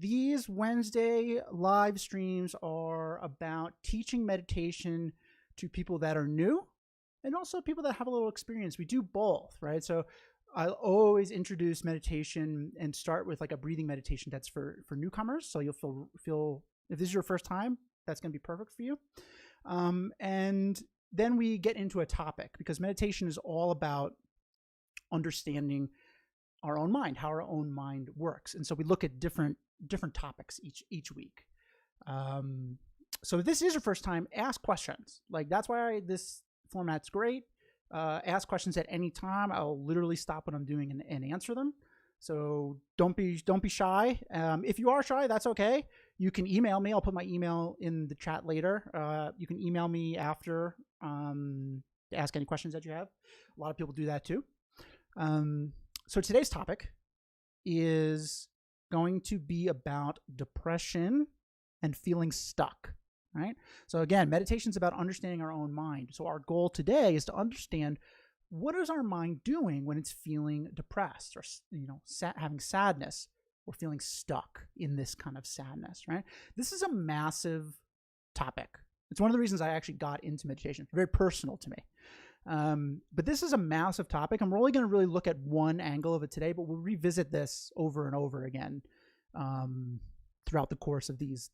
These Wednesday live streams are about teaching meditation to people that are new and also people that have a little experience. We do both, right? So I'll always introduce meditation and start with like a breathing meditation that's for newcomers. So you'll feel if this is your first time, that's going to be perfect for you. And then we get into a topic because meditation is all about understanding our own mind, how our own mind works. And so we look at different topics each week. So if this is your first time, ask questions. Like that's why this format's great. Ask questions at any time. I'll literally stop what I'm doing and answer them. So don't be shy. If you are shy, that's okay. You can email me. I'll put my email in the chat later. You can email me after to ask any questions that you have. A lot of people do that too. So today's topic is going to be about depression and feeling stuck, right? So again, meditation is about understanding our own mind. So our goal today is to understand what is our mind doing when it's feeling depressed or, having sadness or feeling stuck in this kind of sadness, right? This is a massive topic. It's one of the reasons I actually got into meditation. Very personal to me. But this is a massive topic, and we're only going to really look at one angle of it today, but we'll revisit this over and over again throughout the course of these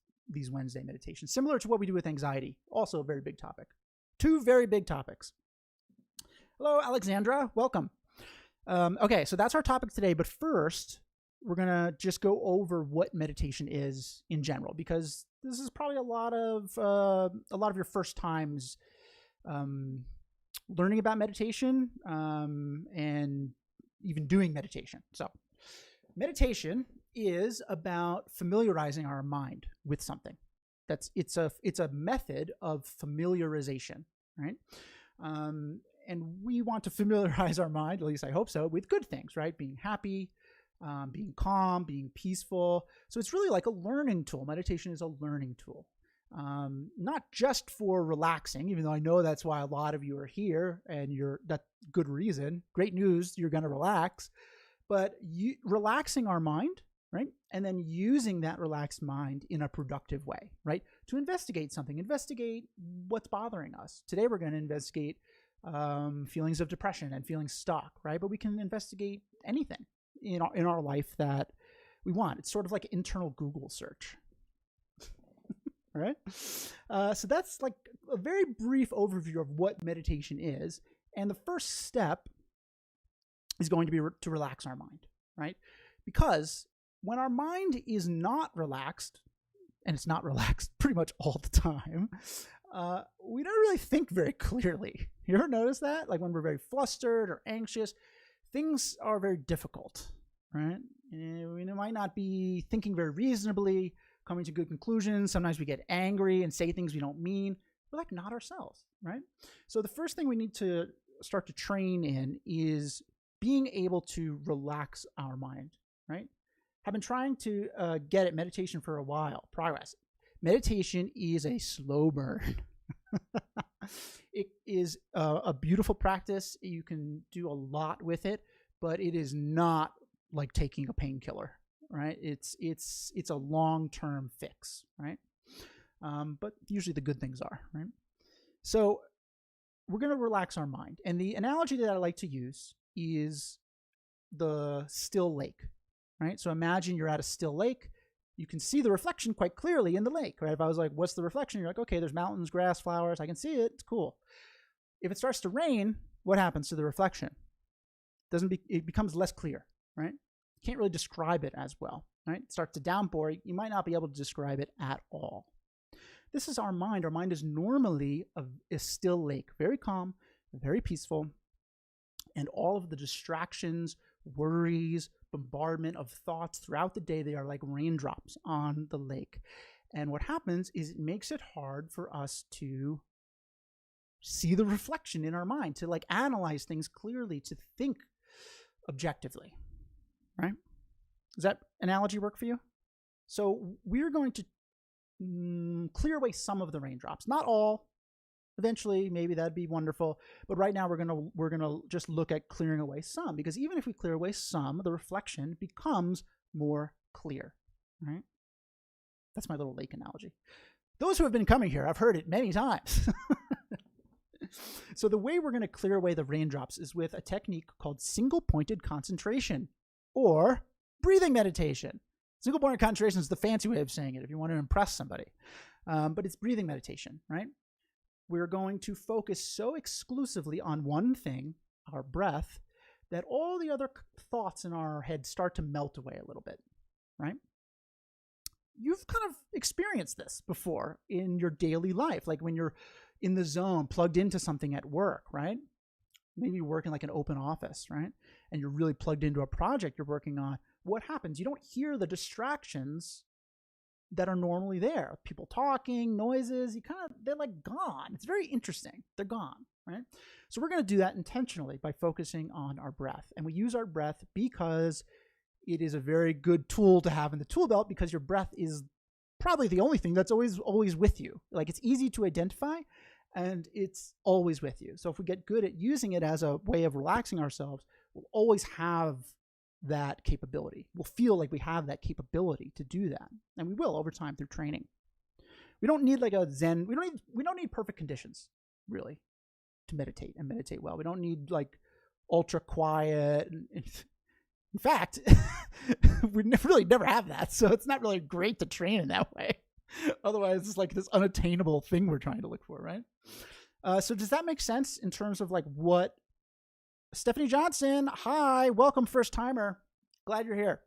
Wednesday meditations, similar to what we do with anxiety, also a very big topic. Two very big topics. Hello, Alexandra. Welcome. Okay, so that's our topic today, but first, we're going to just go over what meditation is in general, because this is probably a lot of your first times learning about meditation and even doing meditation. So meditation is about familiarizing our mind with something. It's a method of familiarization, right? And we want to familiarize our mind, at least I hope so, with good things, right? Being happy, being calm, being peaceful. So it's really like a learning tool. Meditation is a learning tool. Not just for relaxing, even though I know that's why a lot of you are here and that's good reason. Great news, you're going to relax, but relaxing our mind, right? And then using that relaxed mind in a productive way, right? To investigate something, investigate what's bothering us. Today, we're going to investigate feelings of depression and feeling stuck, right? But we can investigate anything in our life that we want. It's sort of like internal Google search. All right. So that's like a very brief overview of what meditation is. And the first step is going to be to relax our mind, right? Because when our mind is not relaxed, and it's not relaxed pretty much all the time, we don't really think very clearly. You ever notice that? Like when we're very flustered or anxious, things are very difficult, right? And we might not be thinking very reasonably, coming to good conclusions. Sometimes we get angry and say things we don't mean. We're like not ourselves, right? So the first thing we need to start to train in is being able to relax our mind, right? I've been trying to get at meditation for a while. Progress. Meditation is a slow burn. It is a beautiful practice. You can do a lot with it, but it is not like taking a painkiller. Right? It's a long-term fix, right? But usually the good things are, right? So we're going to relax our mind. And the analogy that I like to use is the still lake, right? So imagine you're at a still lake. You can see the reflection quite clearly in the lake, right? If I was like, what's the reflection? You're like, okay, there's mountains, grass, flowers. I can see it. It's cool. If it starts to rain, what happens to the reflection? It becomes less clear, right? Can't really describe it as well, right? It starts to downpour. You might not be able to describe it at all. This is our mind. Our mind is normally a still lake, very calm, very peaceful, and all of the distractions, worries, bombardment of thoughts throughout the day, they are like raindrops on the lake. And what happens is it makes it hard for us to see the reflection in our mind, to like analyze things clearly, to think objectively. Right? Does that analogy work for you? So we're going to clear away some of the raindrops, not all. Eventually, maybe that'd be wonderful. But right now, we're gonna just look at clearing away some, because even if we clear away some, the reflection becomes more clear. Right? That's my little lake analogy. Those who have been coming here, I've heard it many times. So the way we're going to clear away the raindrops is with a technique called single-pointed concentration or breathing meditation. Single-pointed concentration is the fancy way of saying it if you want to impress somebody. But it's breathing meditation, right? We're going to focus so exclusively on one thing, our breath, that all the other thoughts in our head start to melt away a little bit, right? You've kind of experienced this before in your daily life, like when you're in the zone, plugged into something at work, right? Maybe you work in like an open office, right? And you're really plugged into a project you're working on. What happens? You don't hear the distractions that are normally there. People talking, noises, they're like gone. It's very interesting. They're gone, right? So we're going to do that intentionally by focusing on our breath. And we use our breath because it is a very good tool to have in the tool belt, because your breath is probably the only thing that's always with you. Like, it's easy to identify and it's always with you. So if we get good at using it as a way of relaxing ourselves, we'll always have that capability. We'll feel like we have that capability to do that. And we will over time through training. We don't need like a Zen. We don't need perfect conditions, really, to meditate and meditate well. We don't need like ultra quiet. In fact, we really never have that. So it's not really great to train in that way. Otherwise, it's like this unattainable thing we're trying to look for, right? So does that make sense in terms of like what Stephanie Johnson? Hi, welcome, first timer. Glad you're here.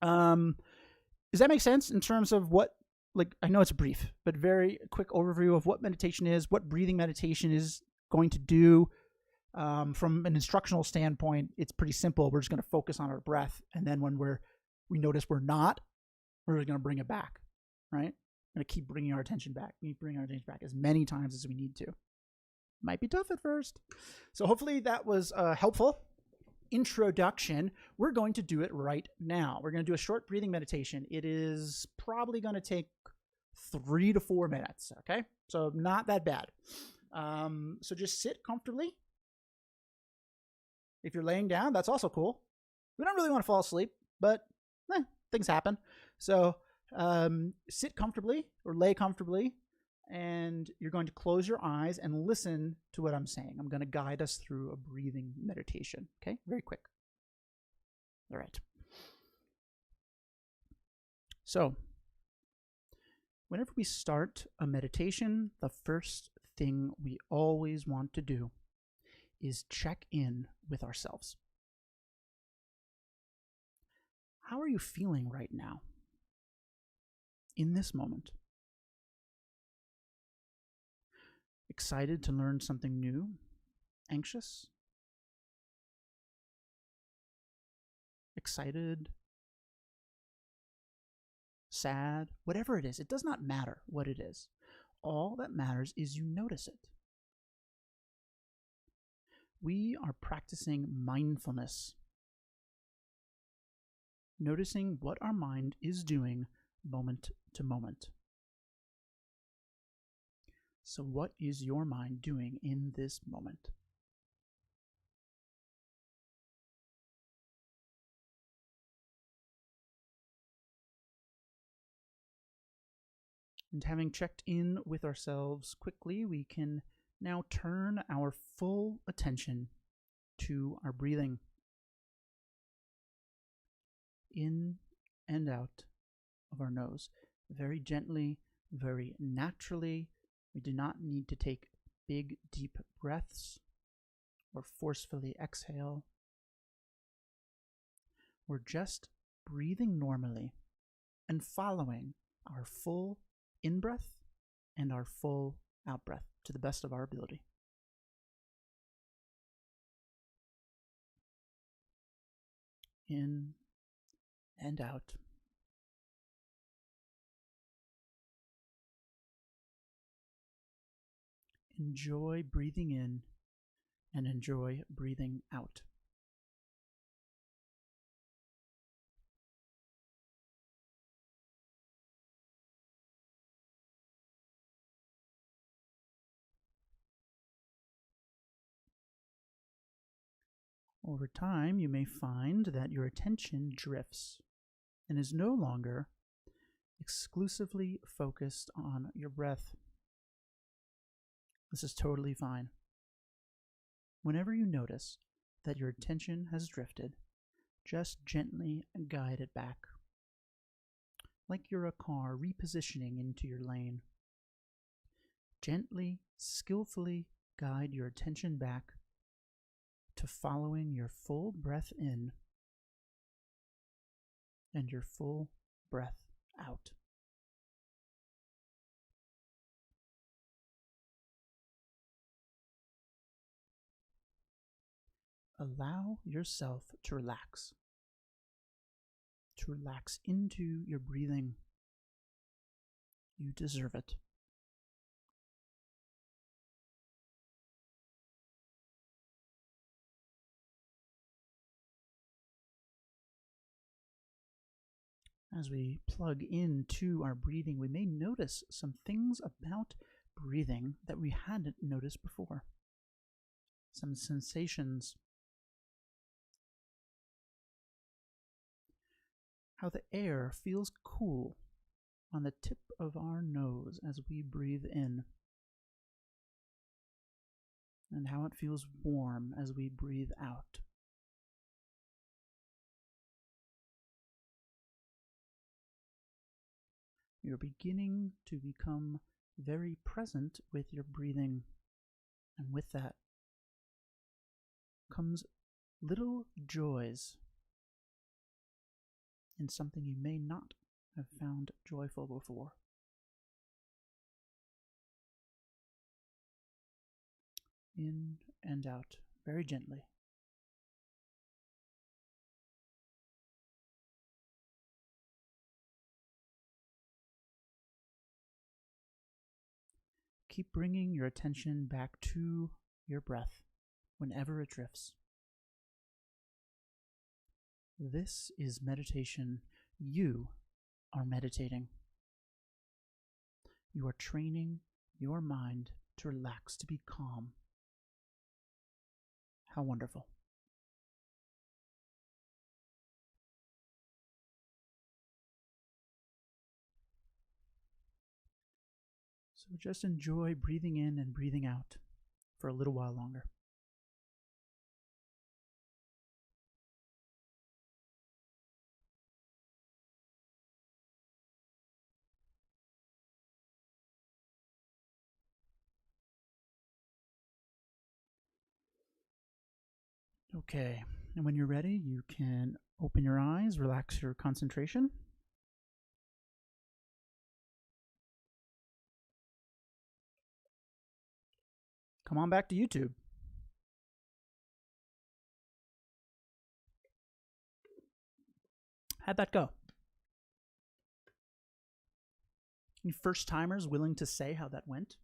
Does that make sense in terms of what, like, I know it's brief, but very quick overview of what meditation is, what breathing meditation is going to do. From an instructional standpoint, it's pretty simple. We're just going to focus on our breath. And then when we notice we're not, we're just going to bring it back, right? We're going to keep bringing our attention back. We bring our attention back as many times as we need to. Might be tough at first. So hopefully that was a helpful introduction. We're going to do it right now. We're going to do a short breathing meditation. It is probably going to take 3 to 4 minutes. Okay. So not that bad. So just sit comfortably. If you're laying down, that's also cool. We don't really want to fall asleep, but things happen. So sit comfortably or lay comfortably, and you're going to close your eyes and listen to what I'm saying. I'm going to guide us through a breathing meditation. Okay, very quick. All right. So whenever we start a meditation, the first thing we always want to do is check in with ourselves. How are you feeling right now, in this moment? Excited to learn something new? Anxious? Excited? Sad? Whatever it is, it does not matter what it is. All that matters is you notice it. We are practicing mindfulness, noticing what our mind is doing moment to moment. So what is your mind doing in this moment? And having checked in with ourselves quickly, we can now turn our full attention to our breathing. In and out of our nose. Very gently, very naturally. We do not need to take big, deep breaths or forcefully exhale. We're just breathing normally and following our full in-breath and our full out-breath to the best of our ability. In and out. Enjoy breathing in and enjoy breathing out. Over time, you may find that your attention drifts and is no longer exclusively focused on your breath. This is totally fine. Whenever you notice that your attention has drifted, just gently guide it back, like you're a car repositioning into your lane. Gently, skillfully guide your attention back to following your full breath in and your full breath out. Allow yourself to relax into your breathing. You deserve it. As we plug into our breathing, we may notice some things about breathing that we hadn't noticed before. Some sensations. How the air feels cool on the tip of our nose as we breathe in, and how it feels warm as we breathe out. You're beginning to become very present with your breathing, and with that comes little joys in something you may not have found joyful before. In and out, very gently. Keep bringing your attention back to your breath whenever it drifts. This is meditation. You are meditating. You are training your mind to relax, to be calm. How wonderful. So just enjoy breathing in and breathing out for a little while longer. Okay, and when you're ready, you can open your eyes, relax your concentration. Come on back to YouTube. How'd that go? Any first timers willing to say how that went?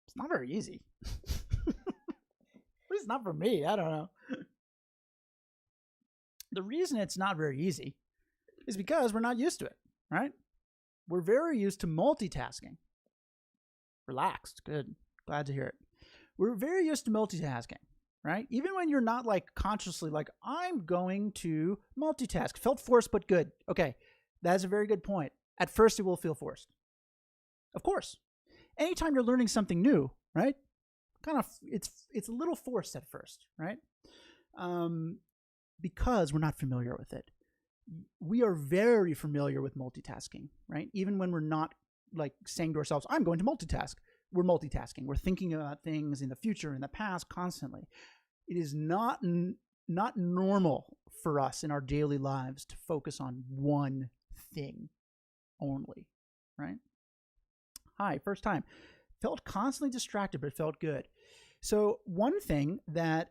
It's not very easy. At least not for me. I don't know. The reason it's not very easy is because we're not used to it, right? We're very used to multitasking. Relaxed. Good. Glad to hear it. We're very used to multitasking, right? Even when you're not like consciously like, I'm going to multitask. Felt forced, but good. Okay. That's a very good point. At first, it will feel forced. Of course. Anytime you're learning something new, right? Kind of, it's a little forced at first, right? Because we're not familiar with it. We are very familiar with multitasking, right? Even when we're not like saying to ourselves, I'm going to multitask. We're multitasking. We're thinking about things in the future, in the past, constantly. It is not normal for us in our daily lives to focus on one thing only, right? Hi, first time. Felt constantly distracted, but felt good. So one thing that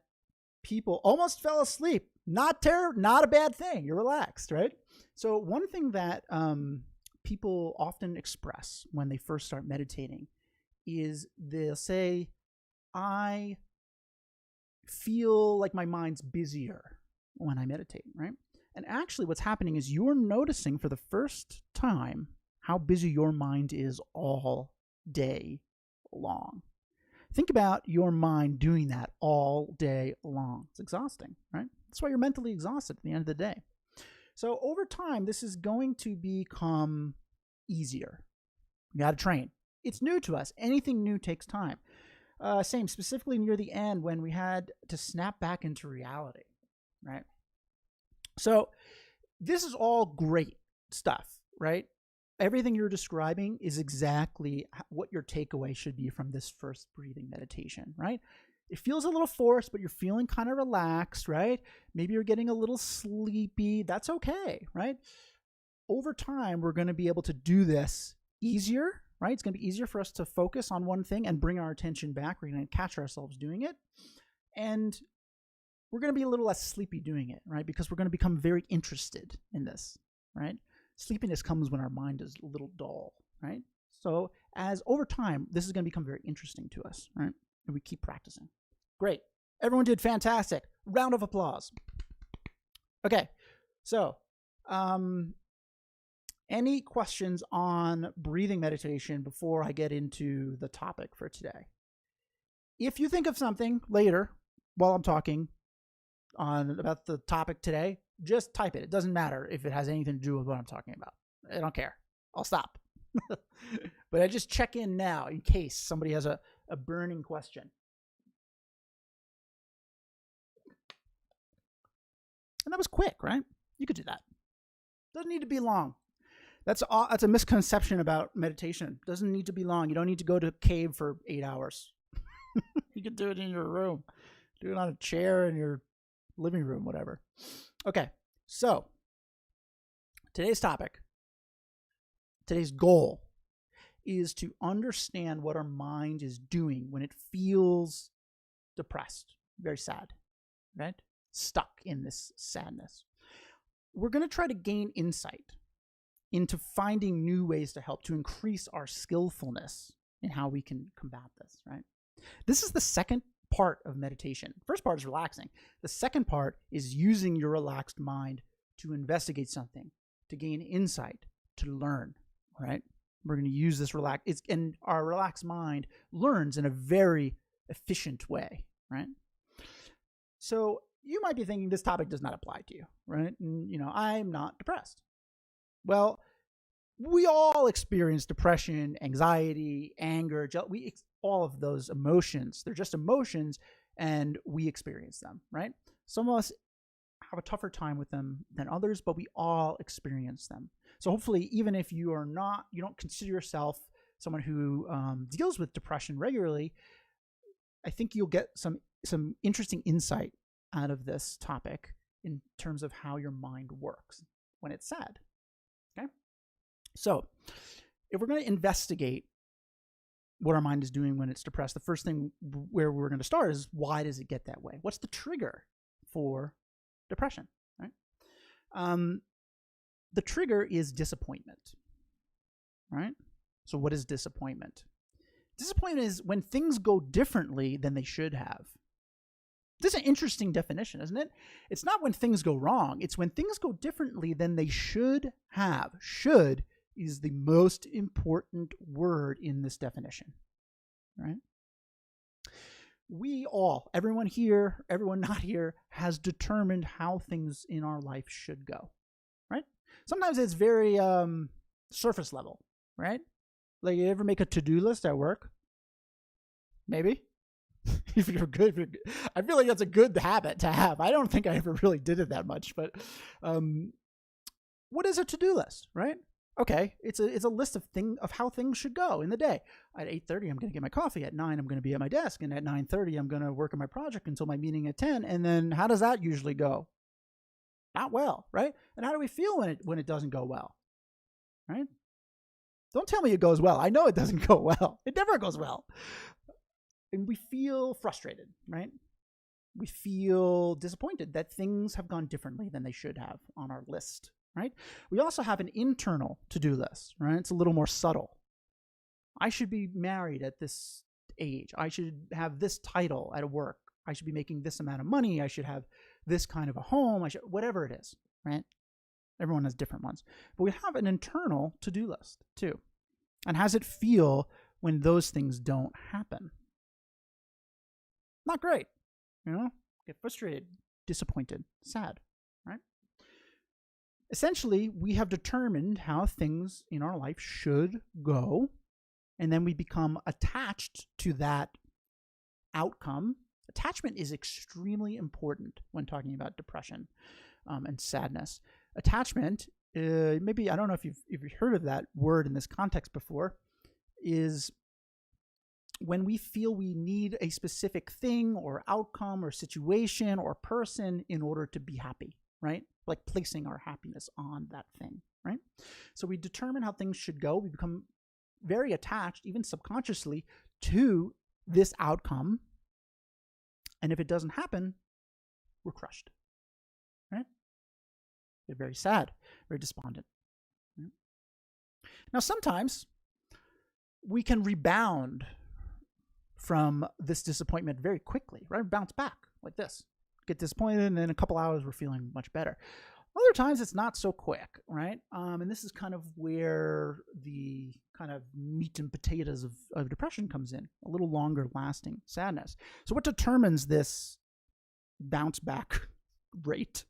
people almost fell asleep, not a bad thing. You're relaxed, right? So one thing that people often express when they first start meditating is they'll say, I feel like my mind's busier when I meditate, right? And actually what's happening is you're noticing for the first time how busy your mind is all day long. Think about your mind doing that all day long. It's exhausting, right? That's why you're mentally exhausted at the end of the day. So over time, this is going to become easier. You got to train. It's new to us. Anything new takes time. Same, specifically near the end when we had to snap back into reality, right? So this is all great stuff, right? Everything you're describing is exactly what your takeaway should be from this first breathing meditation, right? It feels a little forced, but you're feeling kind of relaxed, right? Maybe you're getting a little sleepy. That's okay, right? Over time, we're going to be able to do this easier, right? It's going to be easier for us to focus on one thing and bring our attention back. We're going to catch ourselves doing it. And we're going to be a little less sleepy doing it, right? Because we're going to become very interested in this, right? Sleepiness comes when our mind is a little dull, right? So as over time, this is going to become very interesting to us, right? And we keep practicing. Great. Everyone did fantastic. Round of applause. Okay. So, any questions on breathing meditation before I get into the topic for today? If you think of something later while I'm talking about the topic today, just type it. It doesn't matter if it has anything to do with what I'm talking about. I don't care. I'll stop. But I just check in now in case somebody has a burning question. And that was quick, right? You could do that. Doesn't need to be long. That's a misconception about meditation. Doesn't need to be long. You don't need to go to a cave for 8 hours. You can do it in your room. Do it on a chair in your living room, whatever. Okay, so today's topic, today's goal is to understand what our mind is doing when it feels depressed, very sad, right? Stuck in this sadness. We're going to try to gain insight into finding new ways to help to increase our skillfulness in how we can combat this, right? This is the second part of meditation. First part is relaxing. The second part is using your relaxed mind to investigate something, to gain insight, to learn, right? We're going to use this and our relaxed mind learns in a very efficient way, right? So you might be thinking this topic does not apply to you, right? And, I'm not depressed. Well, we all experience depression, anxiety, anger, all of those emotions. They're just emotions and we experience them, right? Some of us have a tougher time with them than others, but we all experience them. So hopefully, even if you don't consider yourself someone who deals with depression regularly, I think you'll get some interesting insight out of this topic in terms of how your mind works when it's sad. Okay? So if we're going to investigate what our mind is doing when it's depressed, the first thing where we're going to start is, why does it get that way? What's the trigger for depression, right? The trigger is disappointment, right? So what is disappointment? Disappointment is when things go differently than they should have. This is an interesting definition, isn't it? It's not when things go wrong. It's when things go differently than they should have. Should is the most important word in this definition, right? We all, everyone here, everyone not here, has determined how things in our life should go, right? Sometimes it's very surface level, right? Like, you ever make a to-do list at work? Maybe. If you're good, I feel like that's a good habit to have. I don't think I ever really did it that much, but what is a to-do list, right? Okay, it's a list of how things should go in the day. At 8:30, I'm going to get my coffee. At 9, I'm going to be at my desk, and at 9:30, I'm going to work on my project until my meeting at 10. And then, how does that usually go? Not well, right? And how do we feel when it doesn't go well, right? Don't tell me it goes well. I know it doesn't go well. It never goes well. And we feel frustrated, right? We feel disappointed that things have gone differently than they should have on our list, right? We also have an internal to-do list, right? It's a little more subtle. I should be married at this age. I should have this title at work. I should be making this amount of money. I should have this kind of a home. Whatever it is, right? Everyone has different ones. But we have an internal to-do list too. And how does it feel when those things don't happen? Not great, get frustrated, disappointed, sad, right? Essentially, we have determined how things in our life should go, and then we become attached to that outcome. Attachment is extremely important when talking about depression and sadness. Attachment, maybe, I don't know if you've heard of that word in this context before, is when we feel we need a specific thing or outcome or situation or person in order to be happy, right? Like placing our happiness on that thing, right? So we determine how things should go. We become very attached, even subconsciously, to this outcome. And if it doesn't happen, we're crushed, right? We're very sad, very despondent. Right? Now, sometimes we can rebound from this disappointment very quickly, right? Bounce back like this. Get disappointed, and in a couple hours, we're feeling much better. Other times, it's not so quick, right? And this is kind of where the kind of meat and potatoes of depression comes in, a little longer lasting sadness. So what determines this bounce back rate?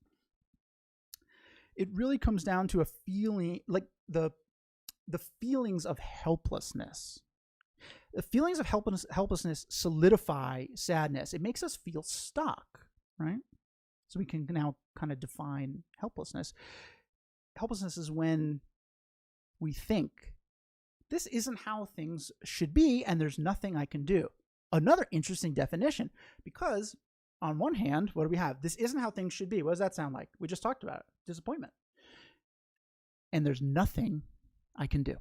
It really comes down to a feeling, like the feelings of helplessness. The feelings of helplessness solidify sadness. It makes us feel stuck, right? So we can now kind of define helplessness. Helplessness is when we think, this isn't how things should be, and there's nothing I can do. Another interesting definition, because on one hand, what do we have? This isn't how things should be. What does that sound like? We just talked about it. Disappointment. And there's nothing I can do,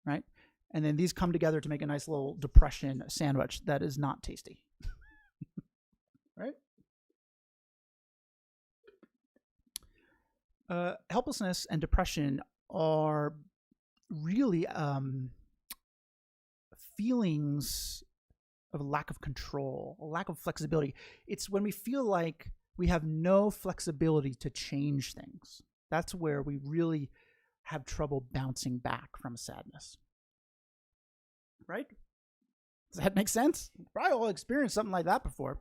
right? And then these come together to make a nice little depression sandwich that is not tasty, right? Helplessness and depression are really feelings of a lack of control, a lack of flexibility. It's when we feel like we have no flexibility to change things. That's where we really have trouble bouncing back from sadness. Right? Does that make sense? Probably all experienced something like that before.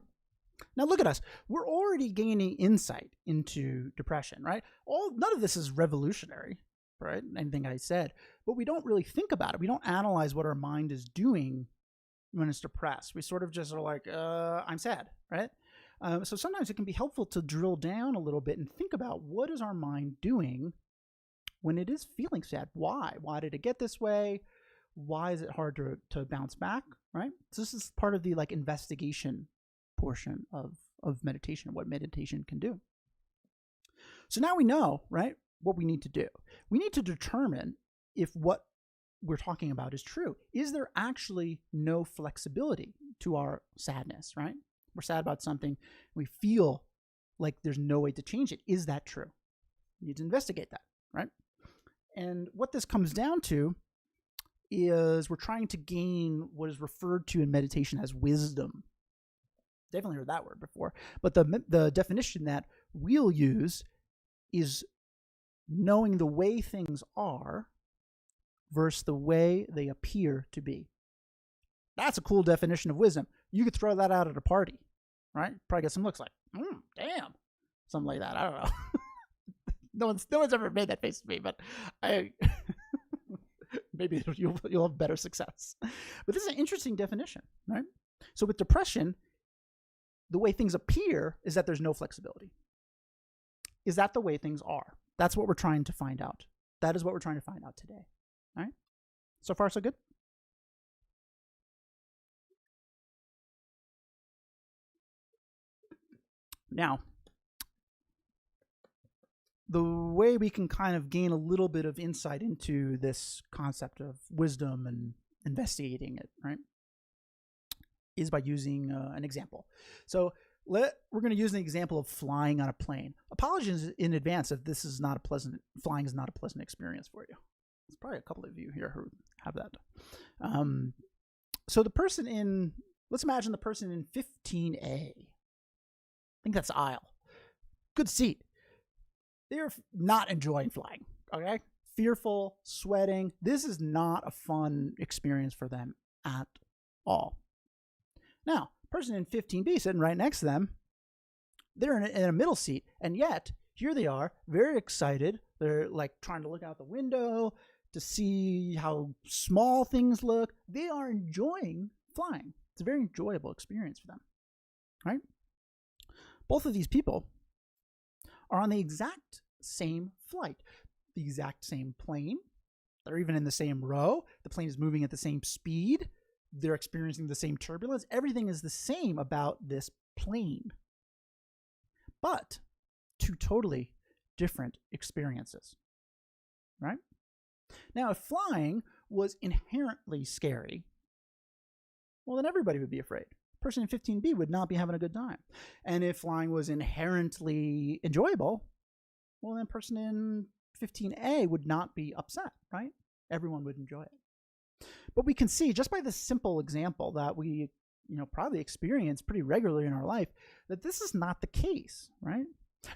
Now look at us. We're already gaining insight into depression, right? None of this is revolutionary, right? Anything I said, but we don't really think about it. We don't analyze what our mind is doing when it's depressed. We sort of just are like, I'm sad, right? So sometimes it can be helpful to drill down a little bit and think about, what is our mind doing when it is feeling sad? Why? Why did it get this way? Why is it hard to bounce back, right? So this is part of the investigation portion of meditation, what meditation can do. So now we know, right, what we need to do. We need to determine if what we're talking about is true. Is there actually no flexibility to our sadness, right? We're sad about something. We feel like there's no way to change it. Is that true? We need to investigate that, right? And what this comes down to is we're trying to gain what is referred to in meditation as wisdom. Definitely heard that word before. But the definition that we'll use is knowing the way things are versus the way they appear to be. That's a cool definition of wisdom. You could throw that out at a party, right? Probably get some looks like, damn, something like that. I don't know. No one's ever made that face to me, but maybe you'll have better success. But this is an interesting definition, right? So with depression, the way things appear is that there's no flexibility. Is that the way things are? That's what we're trying to find out. That is what we're trying to find out today. All right? So far, so good? Now, the way we can kind of gain a little bit of insight into this concept of wisdom and investigating it, right, is by using an example. So we're going to use an example of flying on a plane. Apologies in advance if flying is not a pleasant experience for you. There's probably a couple of you here who have that. So let's imagine the person in 15A. I think that's the aisle. Good seat. They're not enjoying flying, okay? Fearful, sweating. This is not a fun experience for them at all. Now, person in 15B sitting right next to them, They're in a middle seat, and yet here they are, very excited. They're like trying to look out the window to see how small things look. They are enjoying flying. It's a very enjoyable experience for them, right? Both of these people are on the exact same flight, the exact same plane. They're even in the same row. The plane is moving at the same speed. They're experiencing the same turbulence. Everything is the same about this plane. But two totally different experiences, right? Now, if flying was inherently scary, well, then everybody would be afraid. A person in 15B would not be having a good time. And if flying was inherently enjoyable, well, then a person in 15A would not be upset, right? Everyone would enjoy it. But we can see just by this simple example that we probably experience pretty regularly in our life that this is not the case, right?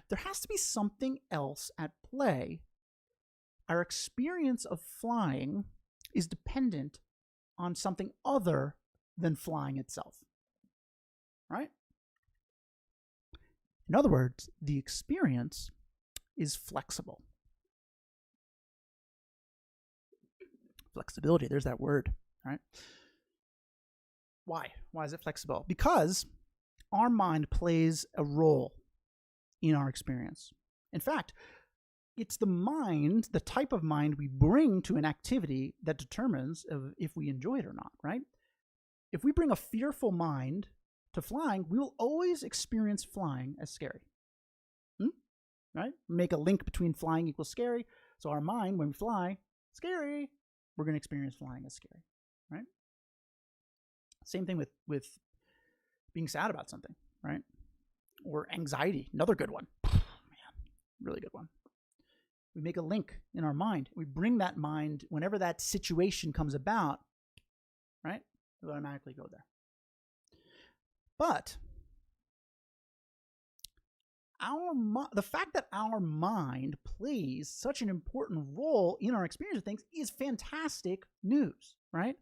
There has to be something else at play. Our experience of flying is dependent on something other than flying itself, right? In other words, the experience is flexible. Flexibility, there's that word, right? Why? Why is it flexible? Because our mind plays a role in our experience. In fact, it's the mind, the type of mind we bring to an activity that determines if we enjoy it or not, right? If we bring a fearful mind to flying, we will always experience flying as scary, right? Make a link between flying equals scary. So our mind, when we fly, scary, we're going to experience flying as scary, right? Same thing with being sad about something, right? Or anxiety, another good one. Man, really good one. We make a link in our mind. We bring that mind whenever that situation comes about, right? We automatically go there. But the fact that our mind plays such an important role in our experience of things is fantastic news, right?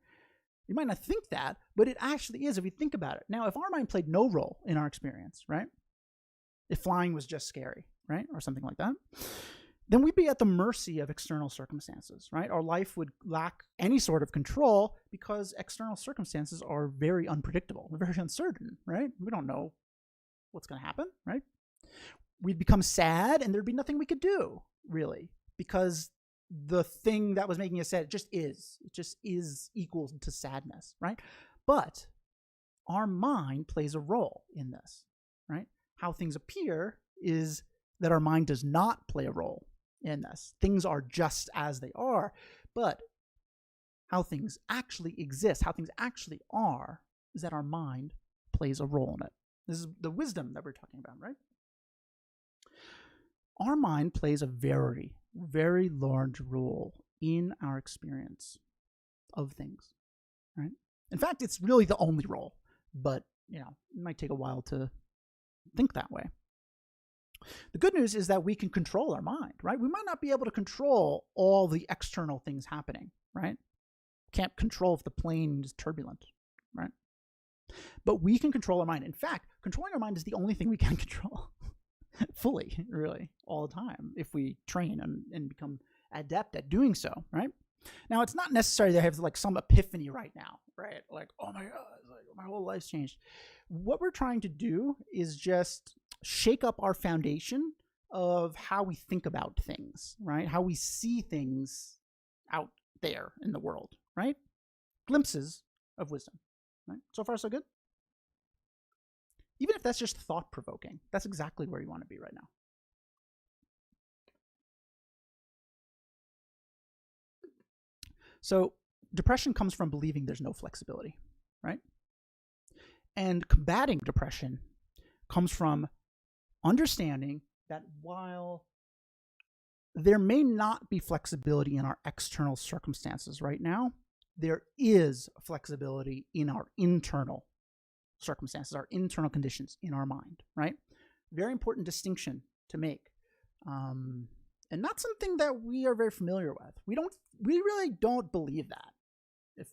You might not think that, but it actually is if you think about it. Now, if our mind played no role in our experience, right? If flying was just scary, right? Or something like that, then we'd be at the mercy of external circumstances, right? Our life would lack any sort of control because external circumstances are very unpredictable. They're very uncertain, right? We don't know what's going to happen, right? We'd become sad and there'd be nothing we could do, really, because the thing that was making us sad just is equal to sadness, right? But our mind plays a role in this, right? How things appear is that our mind does not play a role in this. Things are just as they are, but how things actually exist, how things actually are, is that our mind plays a role in it. This is the wisdom that we're talking about, right? Our mind plays a very, very large role in our experience of things, right? In fact, it's really the only role, but it might take a while to think that way. The good news is that we can control our mind, right? We might not be able to control all the external things happening, right? Can't control if the plane is turbulent, right? But we can control our mind. In fact, controlling our mind is the only thing we can control fully, really, all the time, if we train and become adept at doing so, right? Now, it's not necessary to have like some epiphany right now, right? Like, oh my God, like my whole life's changed. What we're trying to do is just shake up our foundation of how we think about things, right? How we see things out there in the world, right? Glimpses of wisdom, right? So far, so good. Even if that's just thought-provoking, that's exactly where you want to be right now. So depression comes from believing there's no flexibility, right? And combating depression comes from understanding that while there may not be flexibility in our external circumstances right now, there is flexibility in our internal circumstances, our internal conditions in our mind, right? Very important distinction to make. And not something that we are very familiar with. We really don't believe that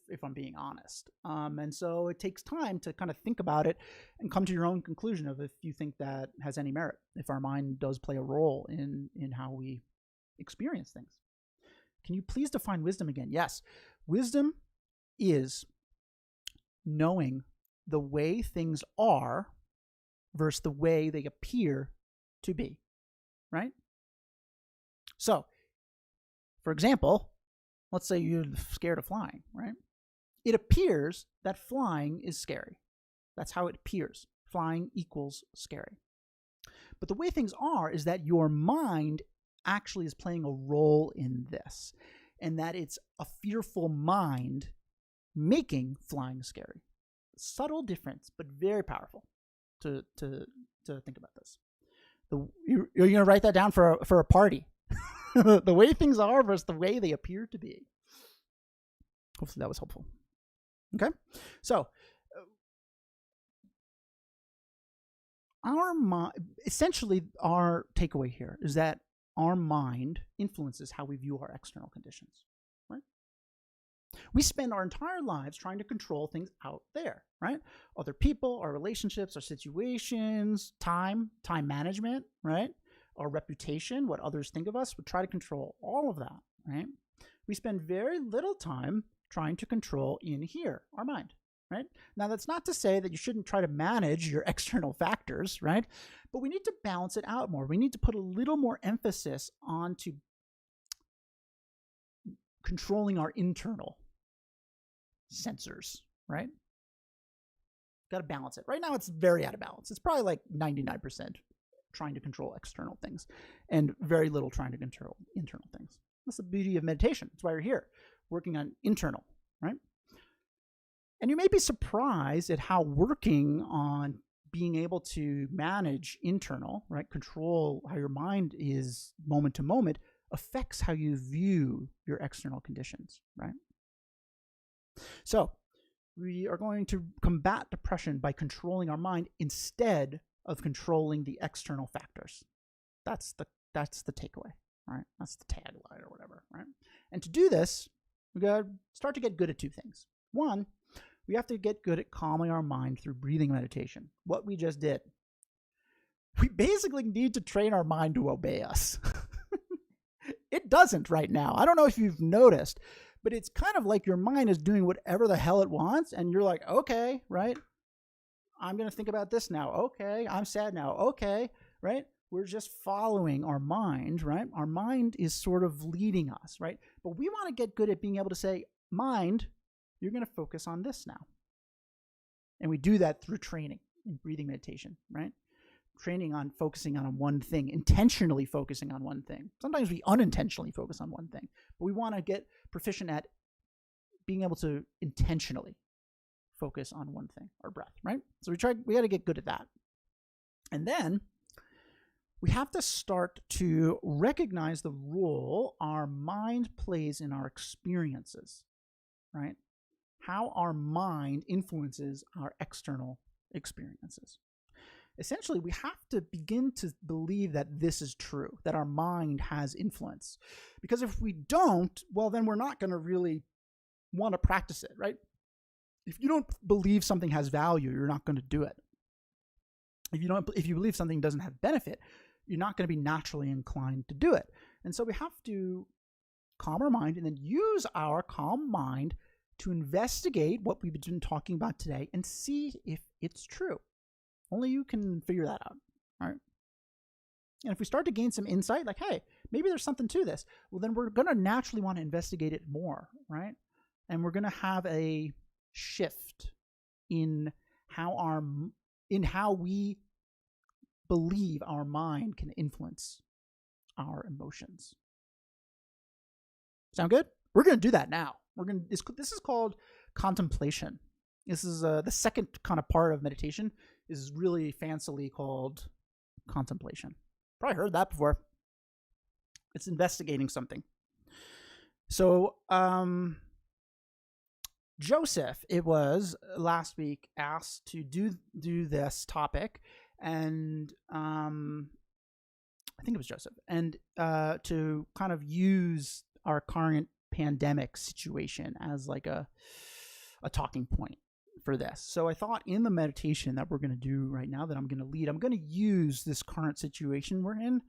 if I'm being honest. And so it takes time to kind of think about it and come to your own conclusion of if you think that has any merit, if our mind does play a role in how we experience things. Can you please define wisdom again? Yes. Wisdom is knowing the way things are versus the way they appear to be, right? So, for example, let's say you're scared of flying, right? It appears that flying is scary. That's how it appears. Flying equals scary. But the way things are is that your mind actually is playing a role in this, and that it's a fearful mind making flying scary. Subtle difference, but very powerful to think about this. You're going to write that down for a party. The way things are versus the way they appear to be. Hopefully that was helpful. Okay, so essentially our takeaway here is that our mind influences how we view our external conditions, right? We spend our entire lives trying to control things out there, right? Other people, our relationships, our situations, time management, right? Our reputation, what others think of us. We try to control all of that, right? We spend very little time trying to control in here, our mind, right? Now, that's not to say that you shouldn't try to manage your external factors, right? But we need to balance it out more. We need to put a little more emphasis onto controlling our internal sensors, right? Got to balance it. Right now, it's very out of balance. It's probably like 99% trying to control external things and very little trying to control internal things. That's the beauty of meditation. That's why you're here, working on internal, right? And you may be surprised at how working on being able to manage internal, right, control how your mind is moment to moment, affects how you view your external conditions, right? So we are going to combat depression by controlling our mind instead of controlling the external factors. That's the takeaway, right? That's the tagline or whatever, right? And to do this, we got to start to get good at two things. One, we have to get good at calming our mind through breathing meditation. What we just did. We basically need to train our mind to obey us. It doesn't right now. I don't know if you've noticed, but it's kind of like your mind is doing whatever the hell it wants, and you're like, okay, right? I'm going to think about this now. Okay, I'm sad now. Okay, right? We're just following our mind, right? Our mind is sort of leading us, right? But we want to get good at being able to say, mind, you're going to focus on this now. And we do that through training in breathing meditation, right? Training on focusing on one thing, intentionally focusing on one thing. Sometimes we unintentionally focus on one thing, but we want to get proficient at being able to intentionally focus on one thing, our breath, right? So we got to get good at that. And then we have to start to recognize the role our mind plays in our experiences, right? How our mind influences our external experiences. Essentially, we have to begin to believe that this is true, that our mind has influence. Because if we don't, well, then we're not going to really want to practice it, right? If you don't believe something has value, you're not going to do it. If you believe something doesn't have benefit, you're not going to be naturally inclined to do it. And so we have to calm our mind and then use our calm mind to investigate what we've been talking about today and see if it's true. Only you can figure that out, right? And if we start to gain some insight, like, hey, maybe there's something to this, well, then we're going to naturally want to investigate it more, right? And we're going to have a shift in how we believe our mind can influence our emotions. Sound good? We're going to do that now. This is called contemplation. This is the second kind of part of meditation is really fancily called contemplation. Probably heard that before. It's investigating something. So Joseph, it was last week, asked to do this topic, and I think it was Joseph, and to kind of use our current pandemic situation as like a talking point for this. So I thought in the meditation that we're going to do right now, that I'm going to lead, I'm going to use this current situation we're in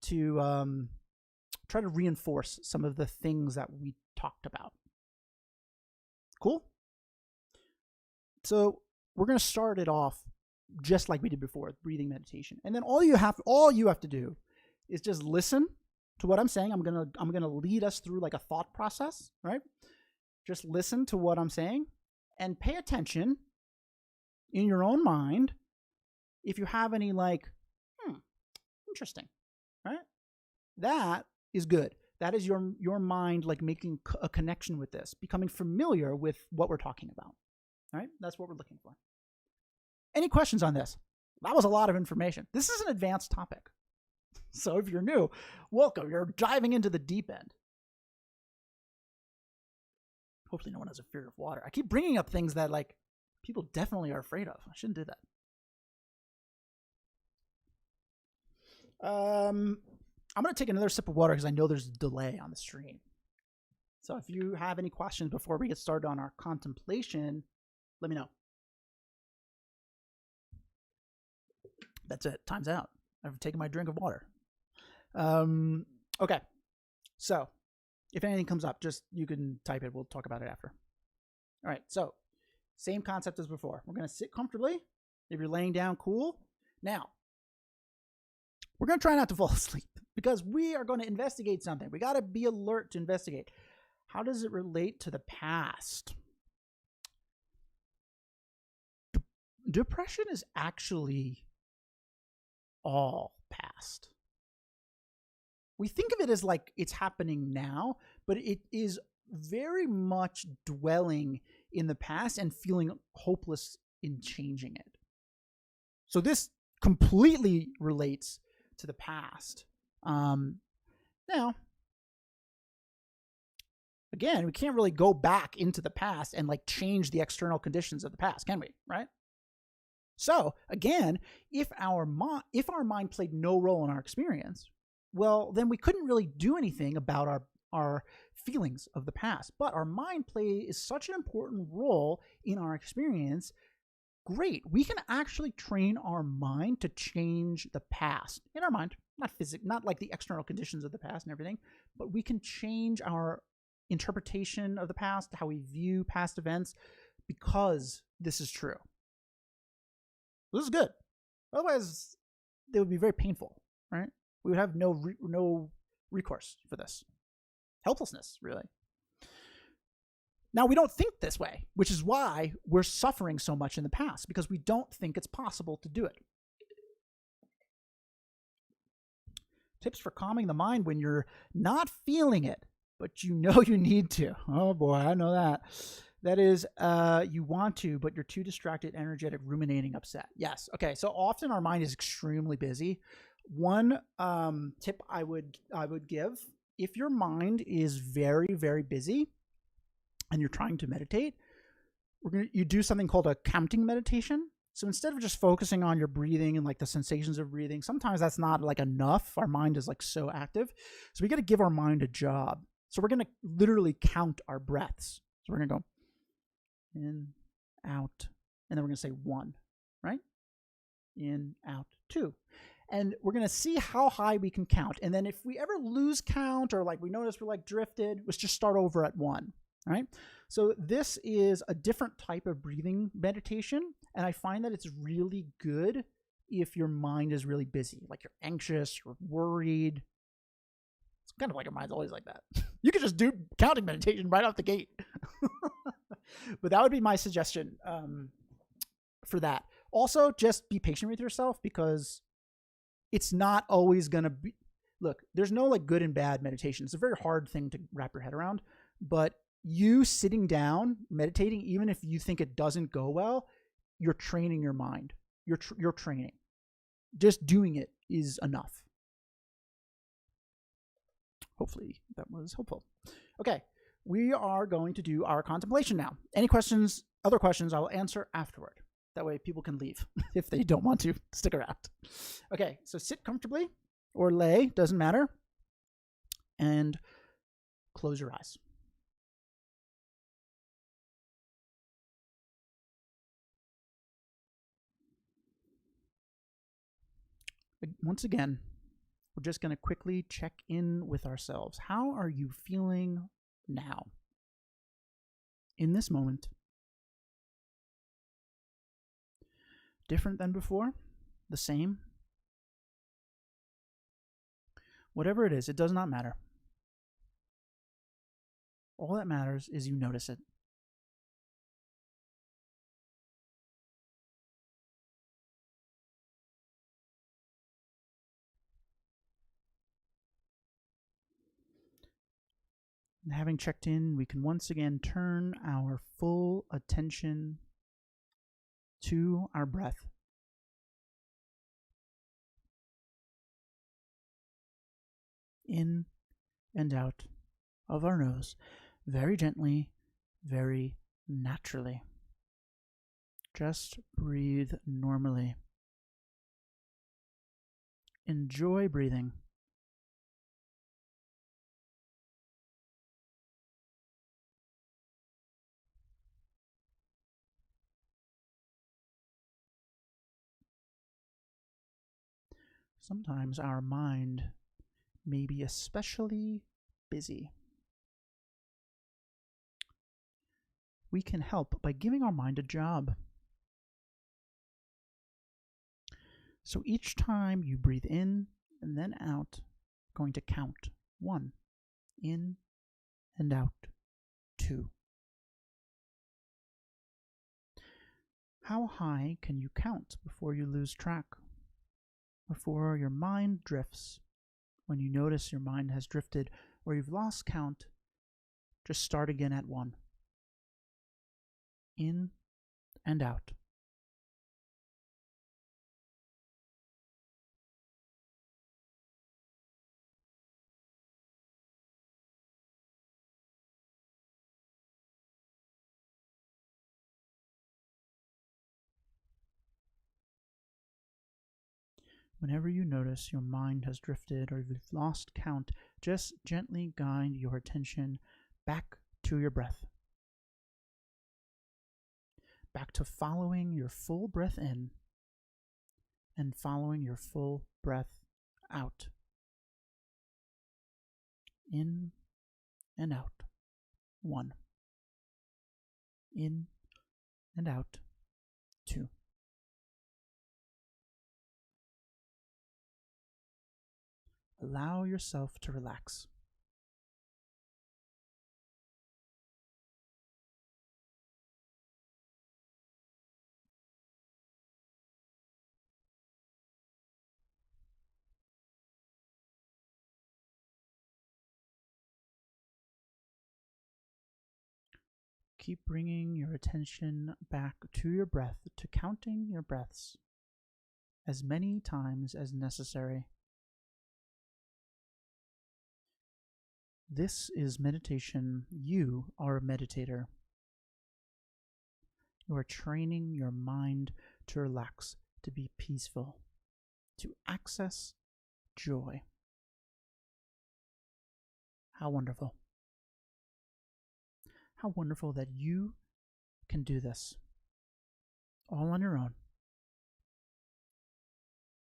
to try to reinforce some of the things that we talked about. Cool? So we're going to start it off just like we did before, breathing meditation. And then all you have to do is just listen to what I'm saying. I'm going to lead us through like a thought process, right? Just listen to what I'm saying and pay attention in your own mind if you have any like, interesting, right? That is good. That is your mind like making a connection with this, becoming familiar with what we're talking about. All right? That's what we're looking for. Any questions on this? That was a lot of information. This is an advanced topic. So if you're new, welcome. You're diving into the deep end. Hopefully no one has a fear of water. I keep bringing up things that like people definitely are afraid of. I shouldn't do that. I'm going to take another sip of water because I know there's a delay on the stream. So if you have any questions before we get started on our contemplation, let me know. That's it. Time's out. I've taken my drink of water. Okay. So if anything comes up, just you can type it. We'll talk about it after. All right. So same concept as before. We're going to sit comfortably. If you're laying down, cool. Now, we're going to try not to fall asleep because we are going to investigate something. We got to be alert to investigate. How does it relate to the past? Depression is actually all past. We think of it as like it's happening now, but it is very much dwelling in the past and feeling hopeless in changing it. So this completely relates to the past. Now, again, we can't really go back into the past and like change the external conditions of the past, can we? Right? So again, if our mind played no role in our experience, well, then we couldn't really do anything about our feelings of the past. But our mind is such an important role in our experience. Great. We can actually train our mind to change the past in our mind, not like the external conditions of the past and everything, but we can change our interpretation of the past, how we view past events, because this is true. This is good. Otherwise, it would be very painful, right? We would have no recourse for this. Helplessness, really. Now, we don't think this way, which is why we're suffering so much in the past, because we don't think it's possible to do it. Tips for calming the mind when you're not feeling it, but you know you need to. Oh boy, I know that. That is, you want to, but you're too distracted, energetic, ruminating, upset. Yes. Okay. So often our mind is extremely busy. One tip I would give, if your mind is very, very busy and you're trying to meditate, you do something called a counting meditation. So instead of just focusing on your breathing and like the sensations of breathing, sometimes that's not like enough. Our mind is like so active. So we got to give our mind a job. So we're going to literally count our breaths. So we're going to go in, out, and then we're going to say 1, right? In, out, 2. And we're going to see how high we can count. And then if we ever lose count or like we notice we're like drifted, let's just start over at 1, right? So this is a different type of breathing meditation. And I find that it's really good if your mind is really busy, like you're anxious, you're worried. It's kind of like your mind's always like that. You could just do counting meditation right off the gate. But that would be my suggestion for that. Also, just be patient with yourself because it's not always going to be, look, there's no like good and bad meditation. It's a very hard thing to wrap your head around, but you sitting down, meditating, even if you think it doesn't go well, you're training your mind. You're training. Just doing it is enough. Hopefully that was helpful. Okay. We are going to do our contemplation now. Any questions, other questions, I will answer afterward. That way people can leave if they don't want to stick around. Okay, so sit comfortably or lay, doesn't matter. And close your eyes. Once again, we're just going to quickly check in with ourselves. How are you feeling now? In this moment? Different than before? The same? Whatever it is, it does not matter. All that matters is you notice it. And having checked in, we can once again turn our full attention to our breath. In and out of our nose, very gently, very naturally. Just breathe normally. Enjoy breathing. Sometimes our mind may be especially busy. We can help by giving our mind a job. So each time you breathe in and then out, I'm going to count. 1, in and out. 2. How high can you count before you lose track? Before your mind drifts? When you notice your mind has drifted or you've lost count, just start again at 1. In and out. Whenever you notice your mind has drifted or you've lost count, just gently guide your attention back to your breath. Back to following your full breath in and following your full breath out. In and out. 1. In and out. 2. Allow yourself to relax. Keep bringing your attention back to your breath, to counting your breaths as many times as necessary. This is meditation. You are a meditator. You are training your mind to relax, to be peaceful, to access joy. How wonderful. How wonderful that you can do this all on your own,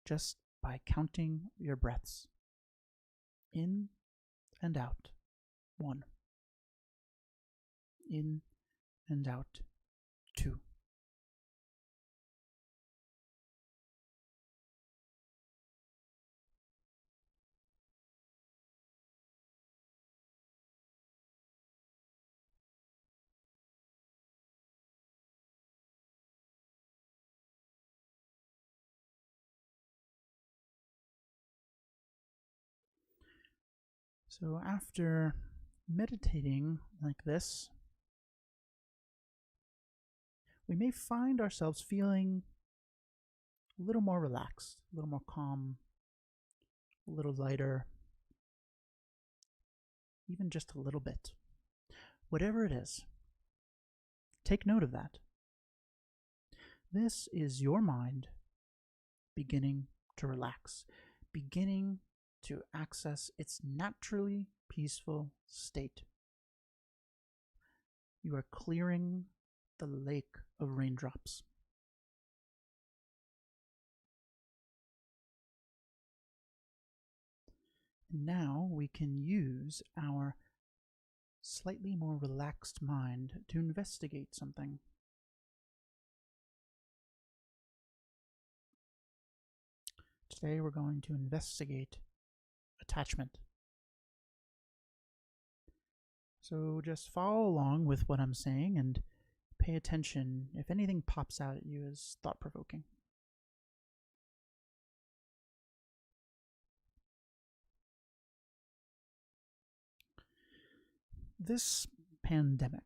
just by counting your breaths in and out. 1. In and out. 2. So after meditating like this, we may find ourselves feeling a little more relaxed, a little more calm, a little lighter, even just a little bit. Whatever it is, take note of that. This is your mind beginning to relax, beginning to access its naturally peaceful state. You are clearing the lake of raindrops. And now we can use our slightly more relaxed mind to investigate something. Today we're going to investigate attachment. So just follow along with what I'm saying and pay attention if anything pops out at you as thought-provoking. This pandemic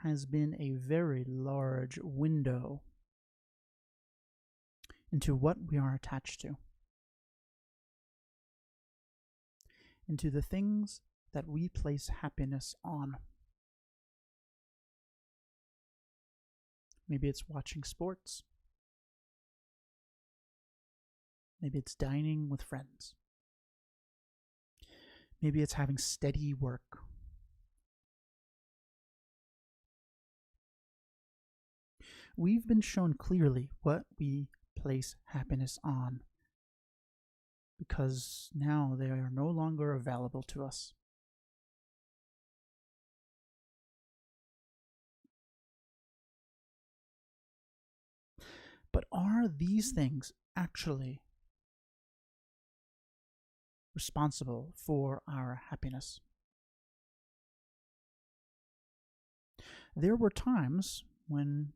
has been a very large window into what we are attached to, into the things that we place happiness on. Maybe it's watching sports. Maybe it's dining with friends. Maybe it's having steady work. We've been shown clearly what we place happiness on, because now they are no longer available to us. But are these things actually responsible for our happiness? There were times when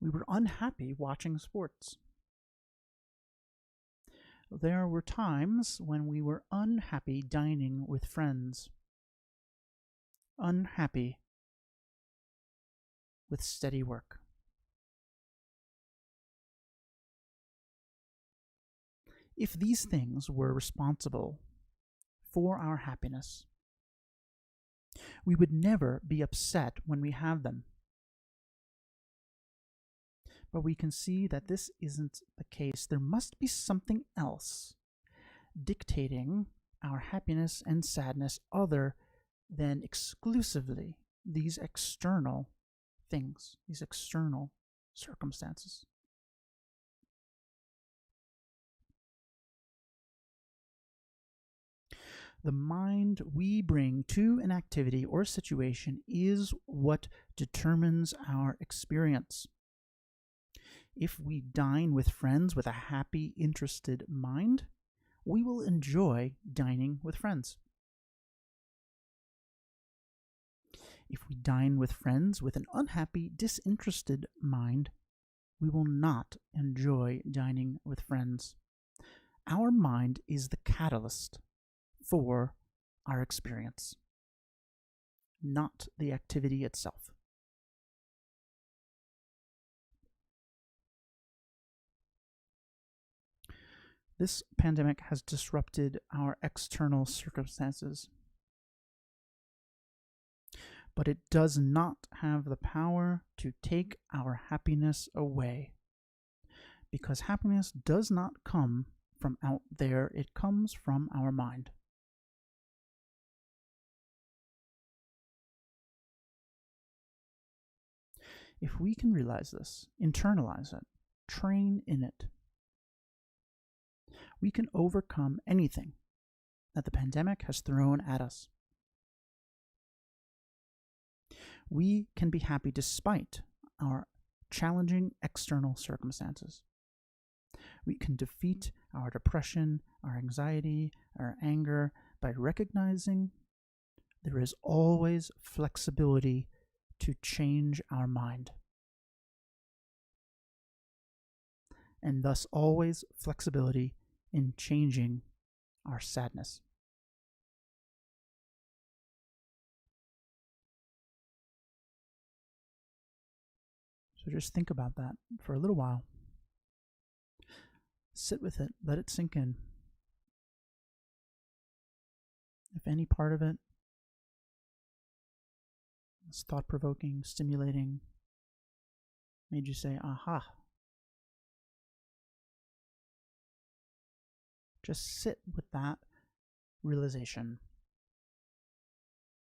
we were unhappy watching sports. There were times when we were unhappy dining with friends, unhappy with steady work. If these things were responsible for our happiness, we would never be upset when we have them. But we can see that this isn't the case. There must be something else dictating our happiness and sadness other than exclusively these external things, these external circumstances. The mind we bring to an activity or situation is what determines our experience. If we dine with friends with a happy, interested mind, we will enjoy dining with friends. If we dine with friends with an unhappy, disinterested mind, we will not enjoy dining with friends. Our mind is the catalyst for our experience, not the activity itself. This pandemic has disrupted our external circumstances, but it does not have the power to take our happiness away, because happiness does not come from out there, it comes from our mind. If we can realize this, internalize it, train in it, we can overcome anything that the pandemic has thrown at us. We can be happy despite our challenging external circumstances. We can defeat our depression, our anxiety, our anger by recognizing there is always flexibility to change our mind, and thus always flexibility in changing our sadness. So just think about that for a little while. Sit with it, let it sink in. If any part of it is thought-provoking, stimulating, made you say, aha, just sit with that realization.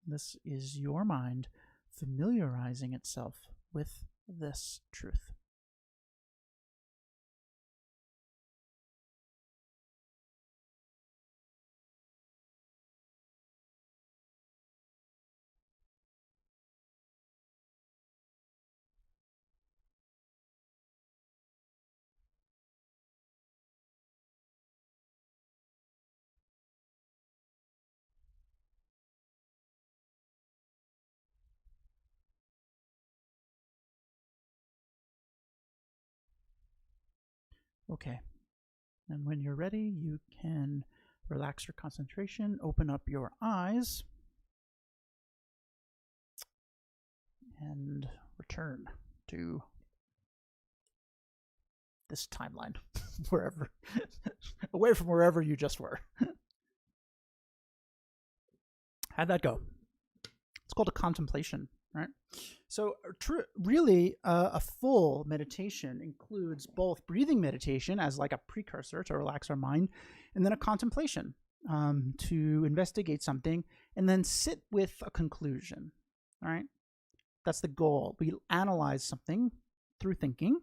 This is your mind familiarizing itself with this truth. Okay. And when you're ready, you can relax your concentration, open up your eyes, and return to this timeline, wherever, away from wherever you just were. How'd that go? It's called a contemplation, right? So really, a full meditation includes both breathing meditation as like a precursor to relax our mind, and then a contemplation to investigate something and then sit with a conclusion, all right? That's the goal. We analyze something through thinking,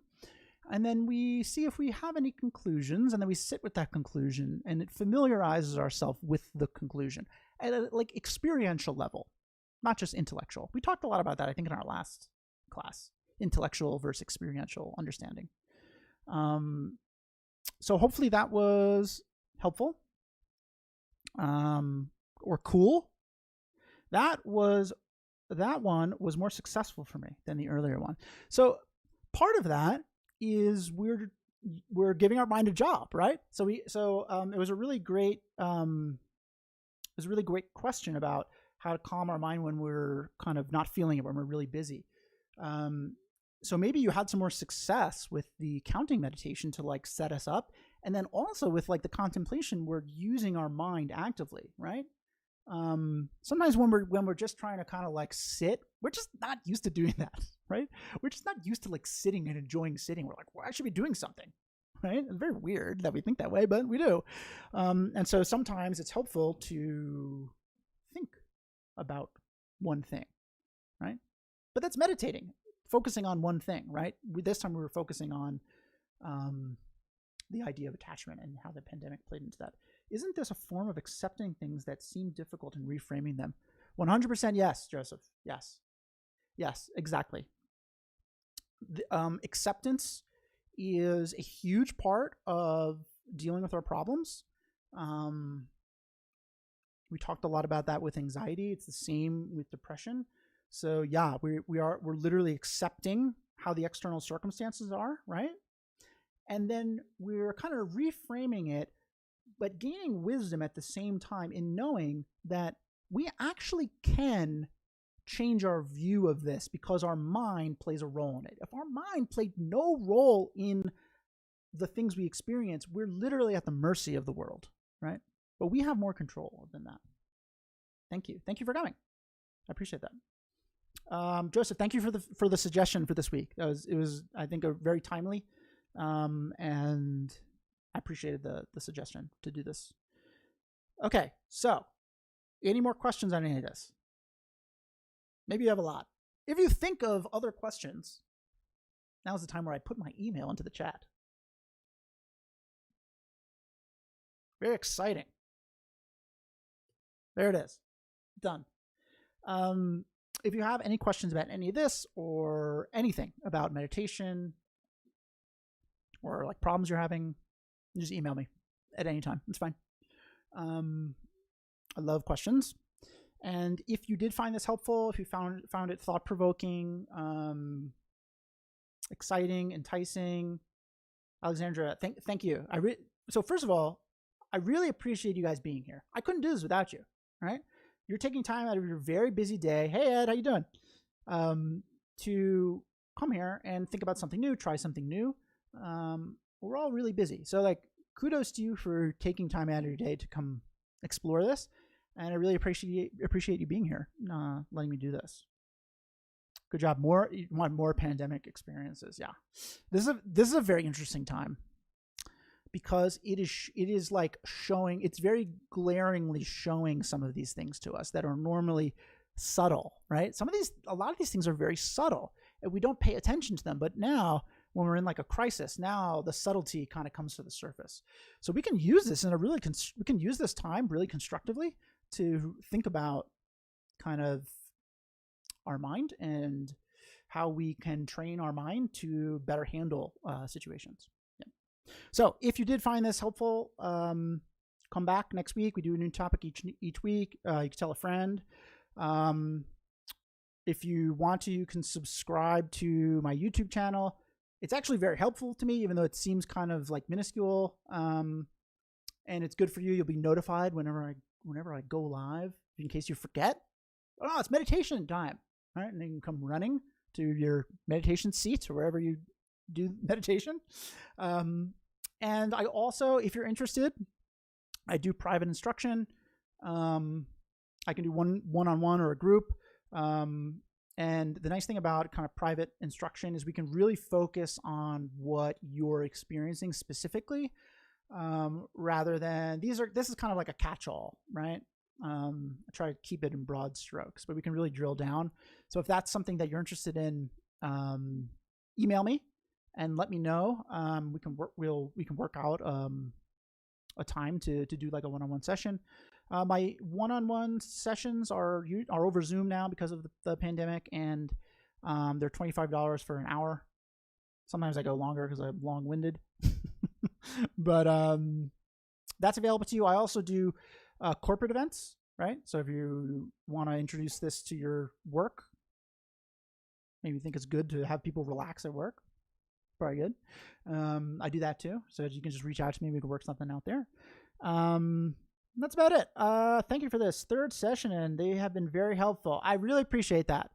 and then we see if we have any conclusions, and then we sit with that conclusion, and it familiarizes ourselves with the conclusion at a like experiential level, not just intellectual. We talked a lot about that, I think, in our last class, intellectual versus experiential understanding. So hopefully that was helpful or cool. That one was more successful for me than the earlier one. So part of that is we're giving our mind a job, right? So it was a really great question about how to calm our mind when we're kind of not feeling it, when we're really busy. So maybe you had some more success with the counting meditation to like set us up, and then also with like the contemplation, we're using our mind actively, right? Sometimes when we're just trying to kind of like sit, we're just not used to doing that, right? We're just not used to like sitting and enjoying sitting. We're like, well, I should be doing something, right? It's very weird that we think that way, but we do. And so sometimes it's helpful to think about one thing, right? But that's meditating, focusing on one thing, right? This time we were focusing on the idea of attachment and how the pandemic played into that. Isn't this a form of accepting things that seem difficult and reframing them? 100% yes, Joseph. Yes. Yes, exactly. Acceptance is a huge part of dealing with our problems. We talked a lot about that with anxiety. It's the same with depression. So yeah, we're literally accepting how the external circumstances are, right? And then we're kind of reframing it, but gaining wisdom at the same time in knowing that we actually can change our view of this because our mind plays a role in it. If our mind played no role in the things we experience, we're literally at the mercy of the world, right? But we have more control than that. Thank you. Thank you for coming. I appreciate that. Joseph, thank you for the suggestion for this week. It was I think a very timely, and I appreciated the suggestion to do this. Okay, so any more questions on any of this? Maybe you have a lot. If you think of other questions, now's the time where I put my email into the chat. Very exciting. There it is. Done. If you have any questions about any of this or anything about meditation or like problems you're having, just email me at any time. It's fine. I love questions. And if you did find this helpful, if you found it thought-provoking, exciting, enticing, Alexandra, thank you. So first of all, I really appreciate you guys being here. I couldn't do this without you, right? You're taking time out of your very busy day. Hey, Ed, how you doing? To come here and think about something new, try something new. We're all really busy. So like, kudos to you for taking time out of your day to come explore this. And I really appreciate you being here, letting me do this. Good job. You want more pandemic experiences? Yeah, this is a very interesting time because it is like showing. It's very glaringly showing some of these things to us that are normally subtle, right? A lot of these things are very subtle, and we don't pay attention to them. But now, when we're in like a crisis, now the subtlety kind of comes to the surface. So we can use this we can use this time really constructively to think about kind of our mind and how we can train our mind to better handle situations. Yeah. So if you did find this helpful, come back next week. We do a new topic each week. You can tell a friend. If you want to, you can subscribe to my YouTube channel. It's actually very helpful to me, even though it seems kind of like minuscule. And it's good for you. You'll be notified whenever I go live, in case you forget. Oh, it's meditation time. All right. And then you can come running to your meditation seat or wherever you do meditation. And I also, if you're interested, I do private instruction. I can do one-on-one or a group. And the nice thing about kind of private instruction is we can really focus on what you're experiencing specifically, rather than this is kind of like a catch-all, right? I try to keep it in broad strokes, but we can really drill down. So if that's something that you're interested in, email me and let me know. We can work out a time to do like a one-on-one session. My one-on-one sessions are over Zoom now because of the pandemic, and they're $25 for an hour. Sometimes I go longer because I'm long-winded, but that's available to you. I also do corporate events, right? So if you want to introduce this to your work, maybe you think it's good to have people relax at work, probably good. I do that too. So you can just reach out to me. We can work something out there. That's about it. Thank you for this third session, and they have been very helpful. I really appreciate that.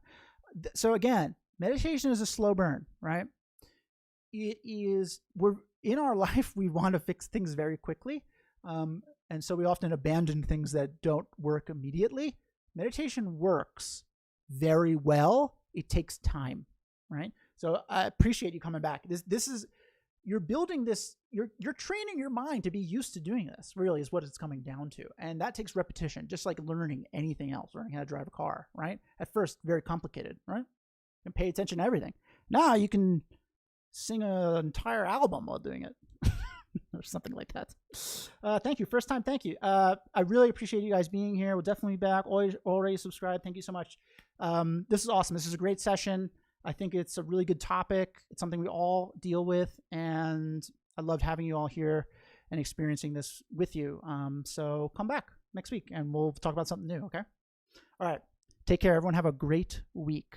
So again, meditation is a slow burn, right? We're in our life, we want to fix things very quickly. And so we often abandon things that don't work immediately. Meditation works very well. It takes time, right? So I appreciate you coming back. This is, you're building this, you're training your mind to be used to doing this, really, is what it's coming down to. And that takes repetition, just like learning anything else, learning how to drive a car, right? At first, very complicated, right? You can pay attention to everything. Now you can sing an entire album while doing it. Or something like that. Thank you. First time, thank you. I really appreciate you guys being here. We'll definitely be back. Already subscribed. Thank you so much. This is awesome. This is a great session. I think it's a really good topic. It's something we all deal with, and I loved having you all here and experiencing this with you. So come back next week, and we'll talk about something new, okay? All right. Take care, everyone. Have a great week.